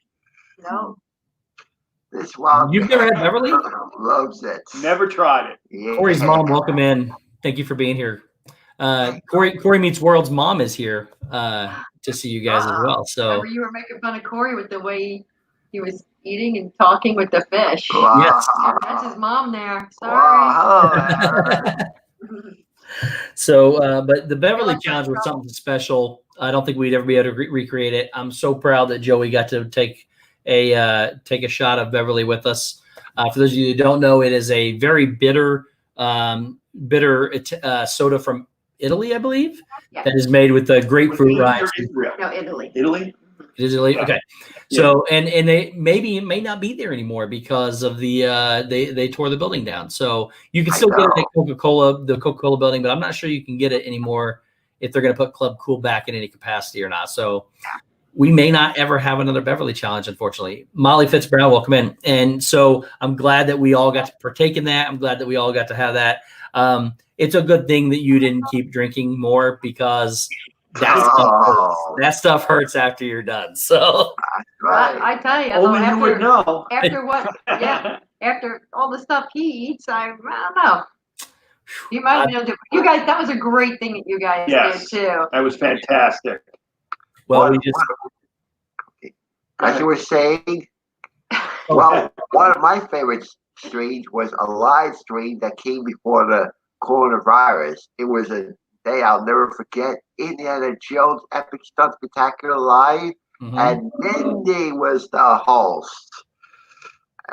No. This wild You've never had Beverly? Loves it. Never tried it. Yeah. Corey's mom, welcome in. Thank you for being here. Corey Meets World's mom is here to see you guys as well. So remember you were making fun of Corey with the way he was eating and talking with the fish. Wow. Yes. That's his mom there. Sorry. Wow. So, but the Beverly Challenge was something special. I don't think we'd ever be able to recreate it. I'm so proud that Joey got to take a shot of Beverly with us. For those of you who don't know, it is a very bitter soda from Italy, I believe, that is made with the grapefruit rind. No, Italy. Italy? It is Italy. Okay. So, and they it may not be there anymore because of the they tore the building down. So you can still get it at the Coca-Cola building, but I'm not sure you can get it anymore if they're going to put Club Cool back in any capacity or not. So we may not ever have another Beverly Challenge, unfortunately. Molly Fitzbrown, welcome in. And so I'm glad that we all got to partake in that. I'm glad that we all got to have that. It's a good thing that you didn't keep drinking more because that stuff hurts after you're done. So I tell you, only you would know. After what? Yeah, after all the stuff he eats, I don't know. You might know. You guys, that was a great thing that you guys did too. That was fantastic. Well, as you were saying, well, one of my favorite streams was a live stream that came before the coronavirus. It was a day I'll never forget. Indiana Jones Epic Stunt Spectacular Live, and Mindy was the host.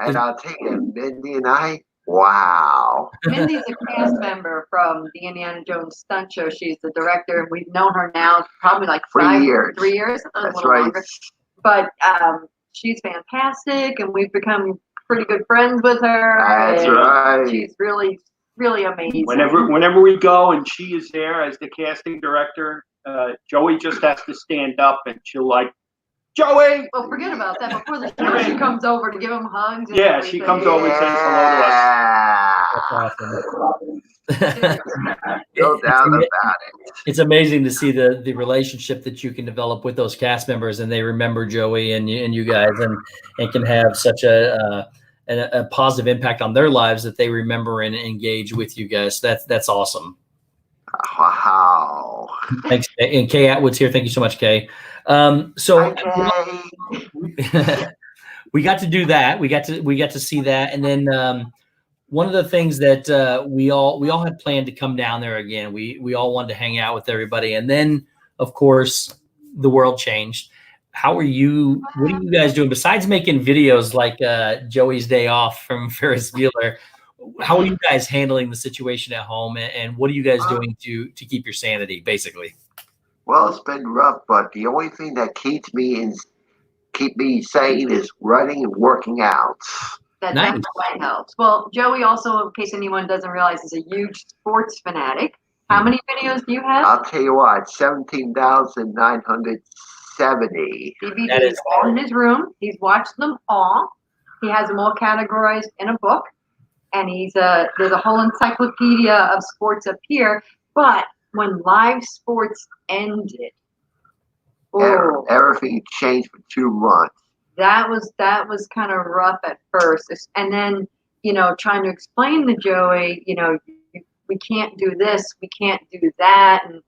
And I'll tell you, Mindy and I, wow. Mindy's a cast member from the Indiana Jones stunt show. She's the director, and we've known her now probably like 3 years. 3 years, a That's little right. longer. But she's fantastic, and we've become pretty good friends with her. That's and right. She's really, really amazing. Whenever we go and she is there as the casting director, Joey just has to stand up and she'll like, Joey! Well, forget about that. Before the show, she comes over to give him hugs. And Yeah, she comes over and says hello to us. That's awesome. No doubt about it. It's amazing to see the relationship that you can develop with those cast members, and they remember Joey and you guys, and can have such a positive impact on their lives that they remember and engage with you guys. That's awesome. Wow. Thanks. And Kay Atwood's here. Thank you so much, Kay. So we got to do that. We got to see that, and then one of the things that we all had planned to come down there again. We all wanted to hang out with everybody, and then of course the world changed. How are you? What are you guys doing besides making videos like Joey's Day Off from Ferris Bueller? How are you guys handling the situation at home, and what are you guys doing to keep your sanity, basically? Well, it's been rough, but the only thing that keep me sane is running and working out. That Nice. definitely helps. Well, Joey also, in case anyone doesn't realize, is a huge sports fanatic. How many videos do you have? I'll tell you what, 17,970. DVDs all in his room. He's watched them all. He has them all categorized in a book. And there's a whole encyclopedia of sports up here. But when live sports ended, Everything changed for 2 months. that was kind of rough at first. And then, trying to explain to Joey, we can't do this, we can't do that. And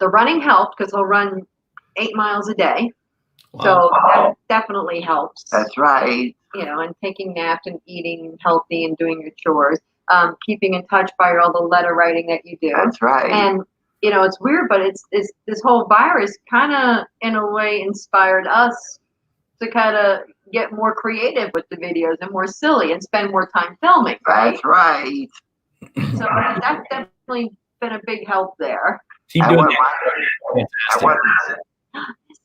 the running helped because he'll run 8 miles a day. Wow. So that definitely helps. That's right. And taking naps and eating healthy and doing your chores, keeping in touch by all the letter writing that you do. That's right. And it's weird, but it's this whole virus kind of in a way inspired us to kind of get more creative with the videos and more silly and spend more time filming. Right. That's right. So that's definitely been a big help there. Keep I doing want that. Fantastic.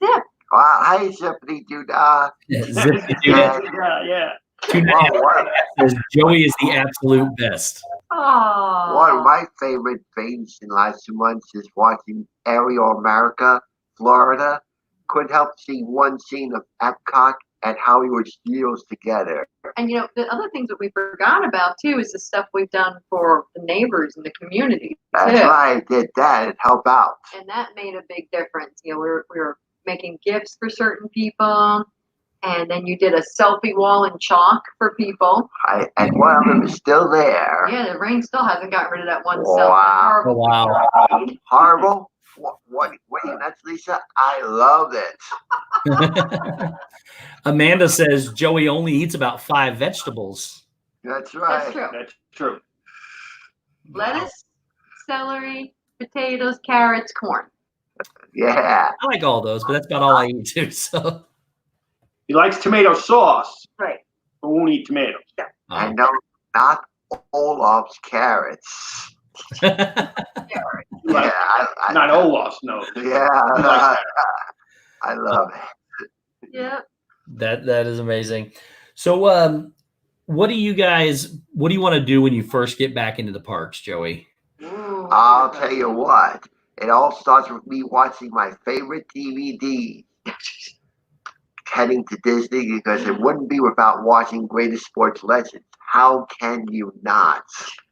Zip. Wow, hi, Zippity Doodah. Zip to do that. Yeah. Says Joey is the absolute best. Oh. One of my favorite things in the last 2 months is watching Aerial America, Florida. Couldn't help see one scene of Epcot and Hollywood Studios together. And the other things that we forgot about too is the stuff we've done for the neighbors in the community. That's too. right, did that and help out. And that made a big difference. We were making gifts for certain people, and then you did a selfie wall in chalk for people. And one of them is still there. Yeah, the rain still hasn't got rid of that one Wow. selfie. Oh, wow. Horrible? Wait, that's Lisa? I love it. Amanda says Joey only eats about 5 vegetables. That's right. That's true. That's true. Lettuce, celery, potatoes, carrots, corn. Yeah. I like all those, but that's about all I eat too. So He likes tomato sauce, Right. but won't eat tomatoes. I know, not Olaf's carrots. Like, I not Olaf's, no. Yeah. Like I love it. Yeah. that is amazing. So what do you want to do when you first get back into the parks, Joey? Ooh, I'll tell you what. It all starts with me watching my favorite DVD, heading to Disney, because it wouldn't be without watching Greatest Sports Legends. How can you not?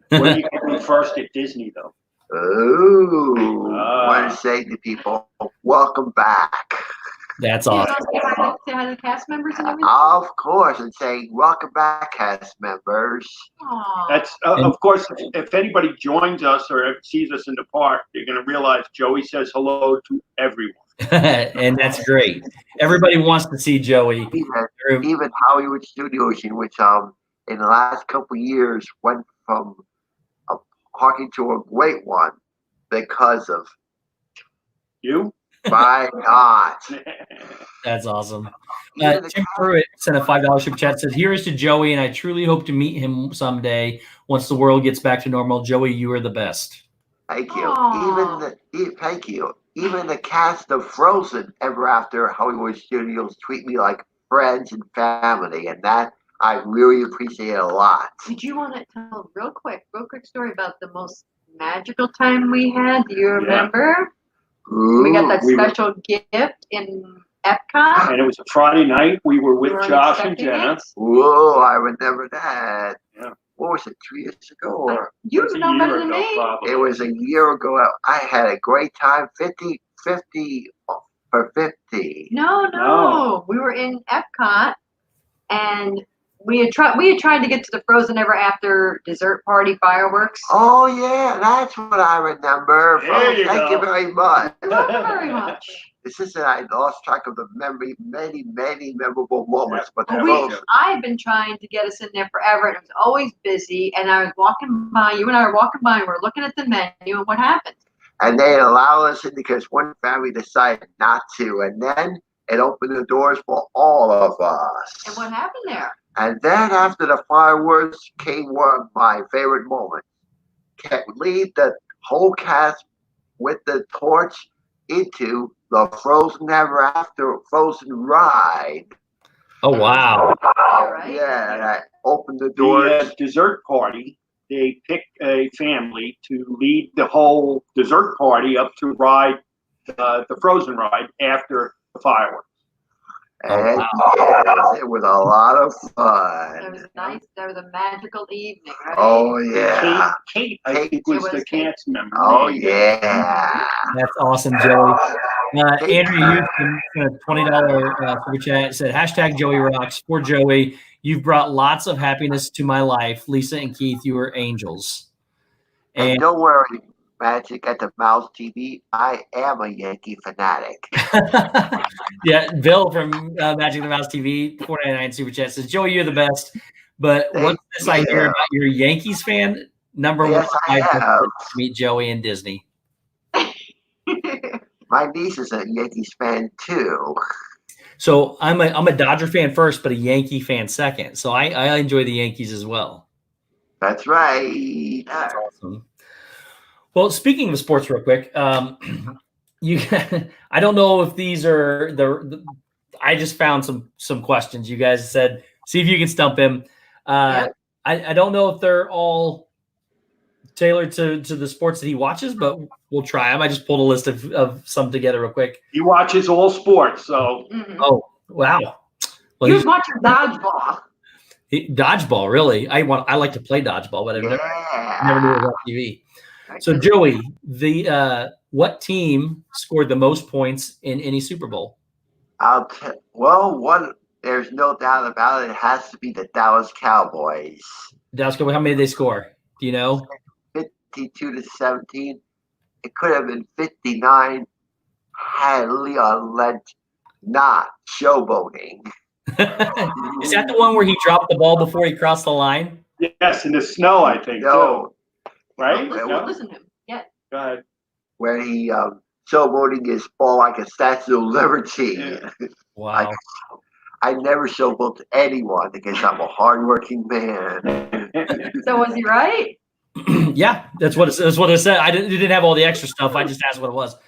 What do you do first at Disney, though? Ooh, I want to say to people, welcome back. That's You awesome. Say hi to the cast members and everything. Of course, and saying, welcome back, cast members. Aw. That's of course. If anybody joins us or sees us in the park, you're going to realize Joey says hello to everyone. And that's great. Everybody wants to see Joey. Even Hollywood Studios, in which in the last couple of years went from a parking to a great one because of You? Why not? That's awesome. Even the Tim cat- Pruitt sent a $5 super chat. Says, "Here is to Joey, and I truly hope to meet him someday once the world gets back to normal. Joey, you are the best." Thank you. Aw. Thank you. Even the cast of Frozen Ever After Hollywood Studios treat me like friends and family, and that I really appreciate a lot. Did you want to tell a real quick story about the most magical time we had? Do you remember? We got that Ooh, special gift in Epcot. And it was a Friday night. We were with You weren't Josh and expecting Jenna. it? whoa, I remember that. Yeah. What was it, 3 years ago? Or You It was a know year better than ago, me. probably. it was a year ago. I had a great time. 50 for 50. No. We were in Epcot, and we had tried to get to the Frozen Ever After dessert party fireworks. Oh, yeah, that's what I remember. There you Thank go. you very much. Not very much. It's just that I lost track of the memory, many memorable moments. But Yeah, those, I've been trying to get us in there forever, and it was always busy. And I was walking by, you and I were walking by, and we're looking at the menu, and what happened? and they allow us in because one family decided not to, and then it opened the doors for all of us. And what happened there? And then after the fireworks came one of my favorite moments. Lead the whole cast with the torch into the Frozen Ever After Frozen ride. Oh wow! Right? Yeah, and I opened the doors. The dessert party, they picked a family to lead the whole dessert party up to ride the Frozen ride after the fireworks. And wow. it was a lot of It fun. was nice. There was a magical evening, right? Oh, yeah. Kate, I think, was It the was Kate. cast member. Oh, named. yeah. That's awesome, Joey. Andrew Houston sent a $20 super chat. Said, "Hashtag Joey rocks." For Joey, you've brought lots of happiness to my life. Lisa and Keith, you are angels. And And don't worry, Magic at the Mouse TV, I am a Yankee fanatic. yeah, Bill from Magic the Mouse TV, $4.99 super chat says, "Joey, you're the best." But what's this I hear about you're a Yankees fan? Number Yes, one, I am. meet Joey and Disney. My niece is a Yankees fan, too. So I'm a Dodger fan first, but a Yankee fan second. So I enjoy the Yankees as well. That's right. That's awesome. Well, speaking of sports, real quick, you I don't know if these are I just found some questions. You guys said see if you can stump him. Yep. I don't know if they're all tailored to the sports that he watches, but we'll try them. I just pulled a list of some together real quick. He watches all sports, so Mhm. Oh wow! Well, You he's was watching dodgeball. dodgeball. Really, I like to play dodgeball, but I've never knew it was on TV. So Joey, the what team scored the most points in any Super Bowl? There's no doubt about it. It has to be the Dallas Cowboys. Dallas Cowboys. How many did they score? Do you know? 52-17. It could have been 59 had Leon Lent not showboating. Is that the one where he dropped the ball before he crossed the line? yes, in the snow, I think, No, too. Right? Listen, No? listen to him. Yeah. Go ahead. where he showboating his ball like a Statue of Liberty. Yeah. Wow. I never showboat to anyone because I'm a hardworking man. So was he right? Yeah, that's what it said. It didn't have all the extra stuff. I just asked what it was. It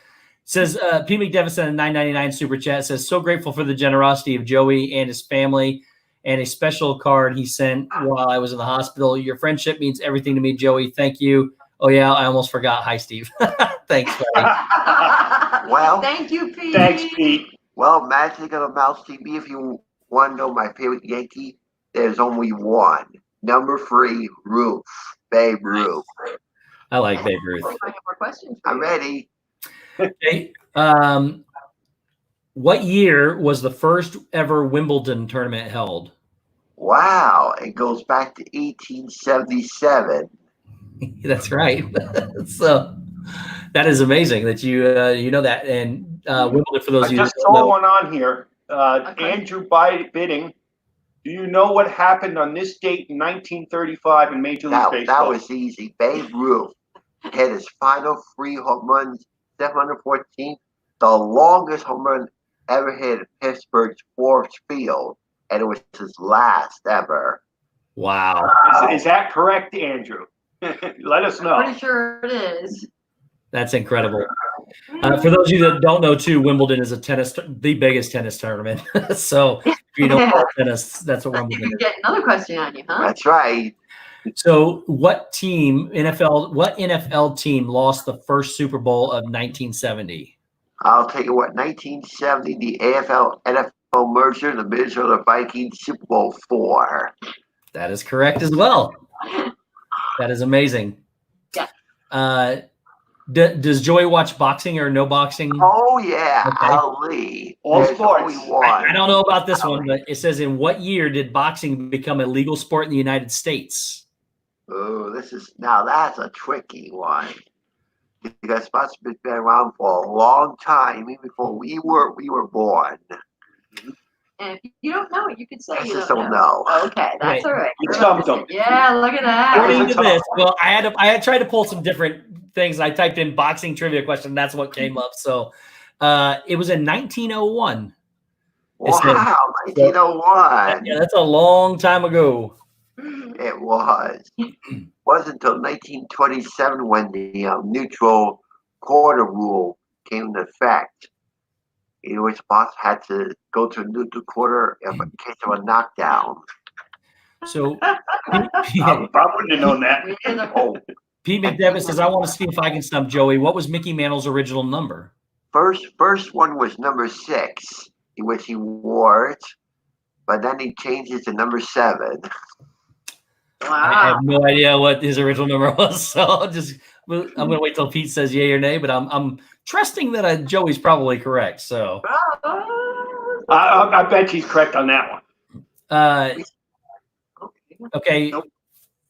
says P. McDevitt sent a $9.99 super chat. It says, "So grateful for the generosity of Joey and his family, and a special card he sent while I was in the hospital. Your friendship means everything to me, Joey. Thank you." Oh yeah, I almost forgot. Hi, Steve. Thanks, buddy. Well, thank you, Pete. Thanks, Pete. Well, Magic of the Mouse TV, if you want to know my favorite Yankee, there's only one. Number 3, Ruth. Babe Ruth. I like Babe Ruth. I have more questions. for I'm you. ready. Okay. What year was the first ever Wimbledon tournament held? Wow, it goes back to 1877. That's right. So that is amazing that you know that. And Wimbledon, for those I of you just who don't saw know, one on here. Okay. Andrew Bidding. Do you know what happened on this date in 1935 in Major League That Baseball? was easy. Babe Ruth hit his final 3 home runs, 714, the longest home run ever hit at Pittsburgh's Forbes Field, and it was his last ever. Wow. Is that correct, Andrew? Let us know. Pretty sure it is. That's incredible. For those of you that don't know, too, Wimbledon is the biggest tennis tournament. So if you don't know tennis, that's what Wimbledon You is. get another question on you, huh? That's right. So what NFL team lost the first Super Bowl of 1970? I'll tell you what, 1970, the AFL-NFL merger, the Minnesota Vikings, Super Bowl IV. That is correct as well. That is amazing. Yeah. Does Joey watch boxing or no boxing? Oh, yeah, Okay. Ali. All There's sports. only one. I don't know about this one, but it says, in what year did boxing become a legal sport in the United States? Oh, that's a tricky one. Because boxing's been around for a long time, even before we were born. And if you don't know it, you could say I you just don't know. Okay, that's all right. You stumped them. Yeah, look at that. According to this, well, I had tried to pull some different things. I typed in boxing trivia question. That's what came up. So it was in 1901. Wow, 1901. Yeah, that's a long time ago. It was. It wasn't until 1927 when the neutral quarter rule came into effect, in which box had to go to a neutral quarter in case of a knockdown. So I wouldn't have known that. Oh, Pete McDevitt says, I want to see if I can stump Joey. What was Mickey Mantle's original number? first one was number 6, in which he wore it, but then he changed it to number 7. I Wow. have no idea what his original number was, so I'm going to wait till Pete says yay or nay. But I'm trusting that Joey's probably correct. So I bet she's correct on that one. okay, Nope.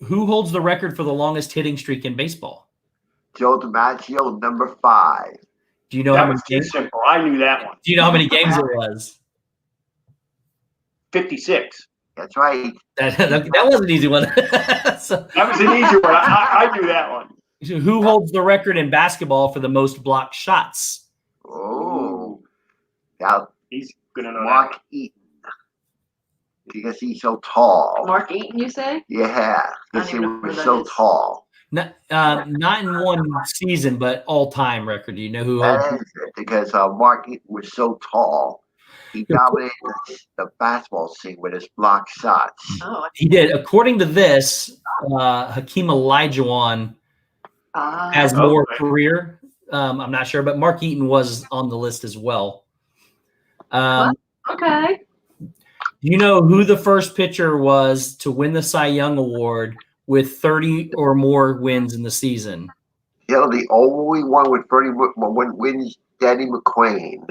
Who holds the record for the longest hitting streak in baseball? Joe DiMaggio, number 5. Do you know how That many was too games? simple. I knew that one. Do you know how many games it was? 56. That's right. That was an easy one. So, That was an easy one. I knew that one. who holds the record in basketball for the most blocked shots? Oh, now He's gonna know Mark Eaton, because he's so tall. Mark Eaton, you say? Yeah, because I he don't even know was who so that is. tall. Not in one season, but all-time record. Do you know who holds? That is it, because Mark Eaton was so tall. He dominated the basketball scene with his block shots. Oh, He did. According to this, Hakeem Olajuwon has more Okay. career. I'm not sure, but Mark Eaton was on the list as well. Do okay. you know who the first pitcher was to win the Cy Young Award with 30 or more wins in the season? The only one with 31 wins, Danny McQueen.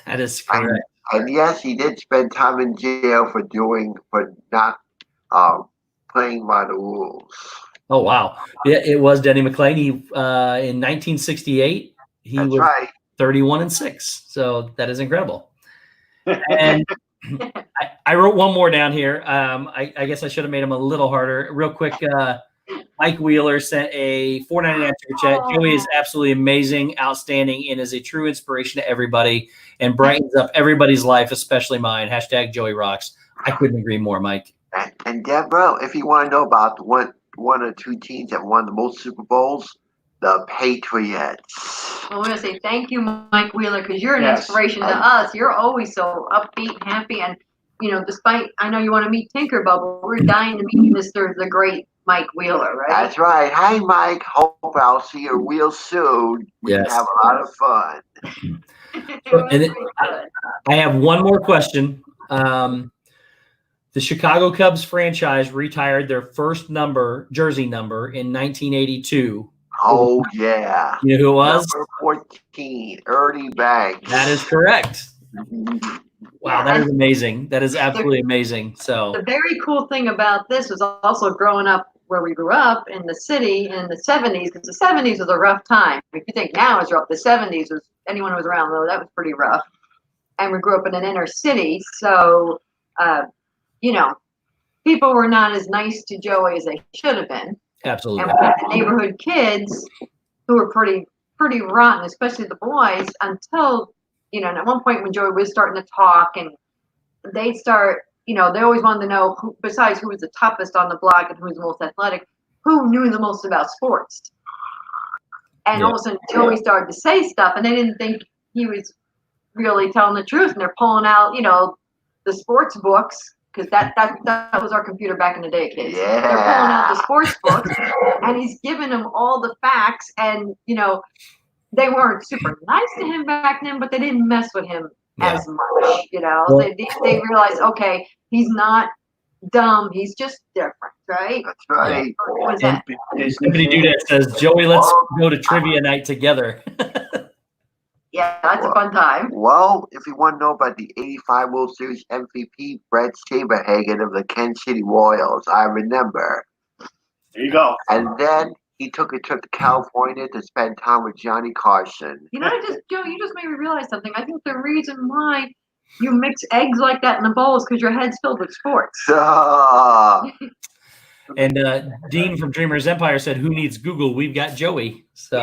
That is correct. And yes, he did spend time in jail for not playing by the rules. Oh, wow. Yeah, it was Denny McClain. He in 1968, he That's was right. 31-6. So that is incredible. And I wrote one more down here. I guess I should have made them a little harder. Real quick, Mike Wheeler sent a $4.99 super chat. Joey is absolutely amazing, outstanding, and is a true inspiration to everybody and brightens up everybody's life, especially mine. # Joey rocks. I couldn't agree more, Mike. And Deborah, if you want to know about one or two teams that won the most Super Bowls, the Patriots. I want to say thank you, Mike Wheeler, because you're an Yes. inspiration to us. You're always so upbeat, happy, and despite I know you want to meet Tinkerbell, but we're dying to meet Mr. the Great Mike Wheeler, right? That's right. Hi, Mike. Hope I'll see you real soon. We can Yes. have a lot of fun. And then I have one more question. The Chicago Cubs franchise retired their first jersey number in 1982. Oh, yeah. You know who it was? Number 14, Ernie Banks. That is correct. Wow, that is amazing. That is absolutely amazing. So The very cool thing about this was also growing up where we grew up in the city in the 70s, because the 70s was a rough time. If you think now it's rough, the 70s was, anyone who was around, though, that was pretty rough. And we grew up in an inner city, so, people were not as nice to Joey as they should have been. absolutely. And we had the neighborhood kids who were pretty rotten, especially the boys, until you know, and at one point when Joey was starting to talk and they start, you know, they always wanted to know who, besides who was the toughest on the block and who was the most athletic, who knew the most about sports. And all of a sudden Joey started to say stuff and they didn't think he was really telling the truth. And they're pulling out, you know, the sports books, because that was our computer back in the day, kids. Yeah. They're pulling out the sports books and he's giving them all the facts. And, you know, they weren't super nice to him back then, but they didn't mess with him as much, you know. Well, they realized, okay, he's not dumb, he's just different, right? That's right. What was that? Somebody do that says, Joey, let's go to trivia night together. Yeah, that's a fun time. Well, if you want to know about the 85 World Series MVP, Brett Saberhagen of the Kansas City Royals, I remember. There you go. And then he took a trip to California to spend time with Johnny Carson. You know, Joe, you just made me realize something. I think the reason why you mix eggs like that in a bowl is because your head's filled with sports. And Dean from Dreamers Empire said, who needs Google? We've got Joey. So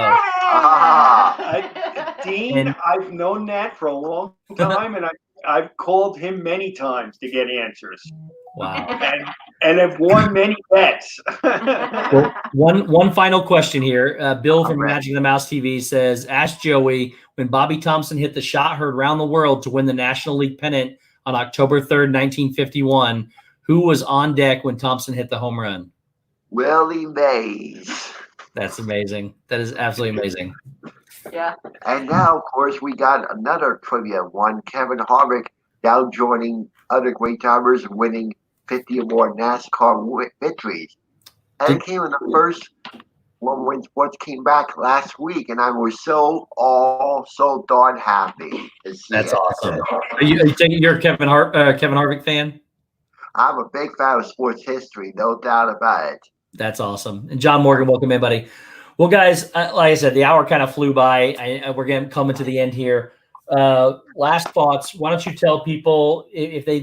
Dean, I've known that for a long time, and I've called him many times to get answers. Wow. And have won many bets. Well, one final question here. Bill from Magic the Mouse TV says, ask Joey, when Bobby Thompson hit the shot heard around the world to win the National League pennant on October 3rd, 1951, who was on deck when Thompson hit the home run? Willie Mays. That's amazing. That is absolutely amazing. Yeah. And now, of course, we got another trivia one. Kevin Harvick now joining other great drivers and winning 50 or more NASCAR victories. And it came in the first one when sports came back last week, and I was so darn happy to see That's it. awesome. Are you taking you're a Kevin Harvick fan? I'm a big fan of sports history, no doubt about it. That's awesome. And John Morgan, welcome in, buddy. Well, guys, like I said, the hour kind of flew by. We're coming to the end here. Last thoughts. Why don't you tell people if they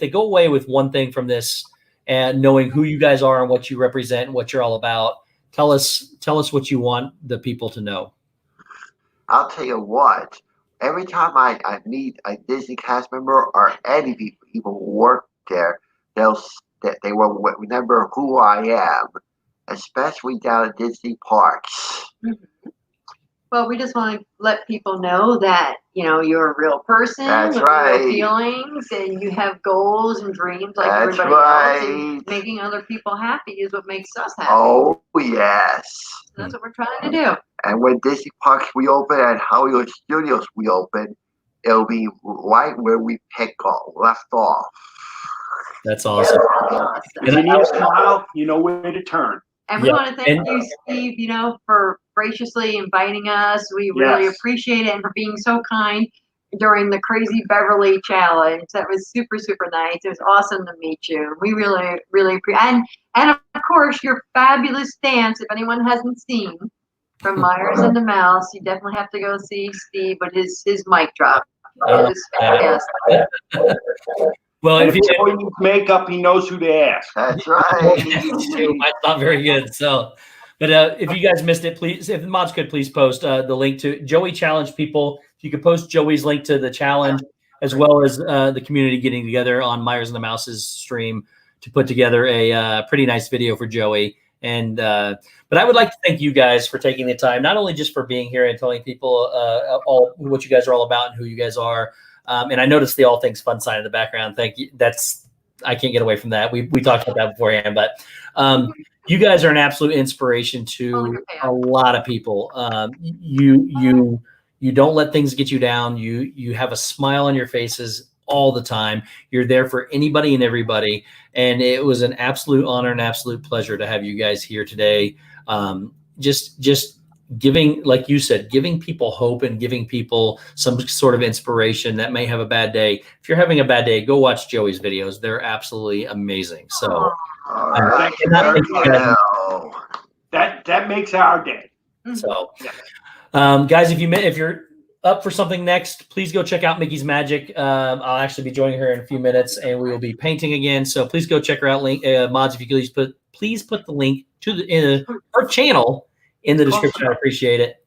go away with one thing from this, and knowing who you guys are and what you represent and what you're all about, tell us what you want the people to know. I'll tell you what. Every time I meet a Disney cast member or any people who work there, they will remember who I am, especially down at Disney parks. Mm-hmm. Well, we just want to let people know that, you know, you're a real person That's with right. real feelings, and you have goals and dreams like That's everybody right. else. And making other people happy is what makes us happy. Oh, yes. So that's what we're trying to do. And when Disney parks reopen and Hollywood Studios reopen, it'll be right where we left off. That's awesome. If you need a smile, you know where to turn. And we want to thank you, Steve, you know, for graciously inviting us. We really appreciate it, and for being so kind during the Crazy Beverly Challenge. That was super, super nice. It was awesome to meet you. We really, really appreciate, and of course, your fabulous dance. If anyone hasn't seen from Myers and the Mouse, you definitely have to go see Steve with his mic drop. It was fantastic. Well, if you needs makeup, he knows who to ask. That's right. Mine's not very good. So, but if you guys missed it, please, if the mods could please post the link to Joey Challenge people. If you could post Joey's link to the challenge, as well as the community getting together on Myers and the Mouse's stream to put together a pretty nice video for Joey. And but I would like to thank you guys for taking the time, not only just for being here and telling people all what you guys are all about and who you guys are. And I noticed the All Things Fun sign in the background. Thank you. I can't get away from that. We talked about that beforehand, but you guys are an absolute inspiration to a lot of people. You don't let things get you down. You have a smile on your faces all the time. You're there for anybody and everybody. And it was an absolute honor and absolute pleasure to have you guys here today. Just giving, like you said, giving people hope and giving people some sort of inspiration that may have a bad day. If you're having a bad day, go watch Joey's videos. They're absolutely amazing. So that makes our day. So guys, if you're up for something next, please go check out Mickey's Magic. I'll actually be joining her in a few minutes, and we will be painting again. So please go check her out. Mods, if you could please put the link to her channel in the description. I appreciate it.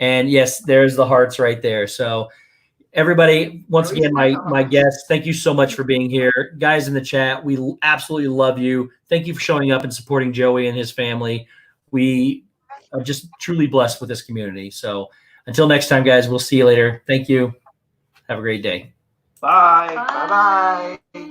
And yes, there's the hearts right there. So Everybody, once again, my guests, thank you so much for being here. Guys in the chat, we absolutely love you. Thank you for showing up and supporting Joey and his family. We are just truly blessed with this community. So until next time, guys, we'll see you later. Thank you. Have a great day. Bye. Bye-bye.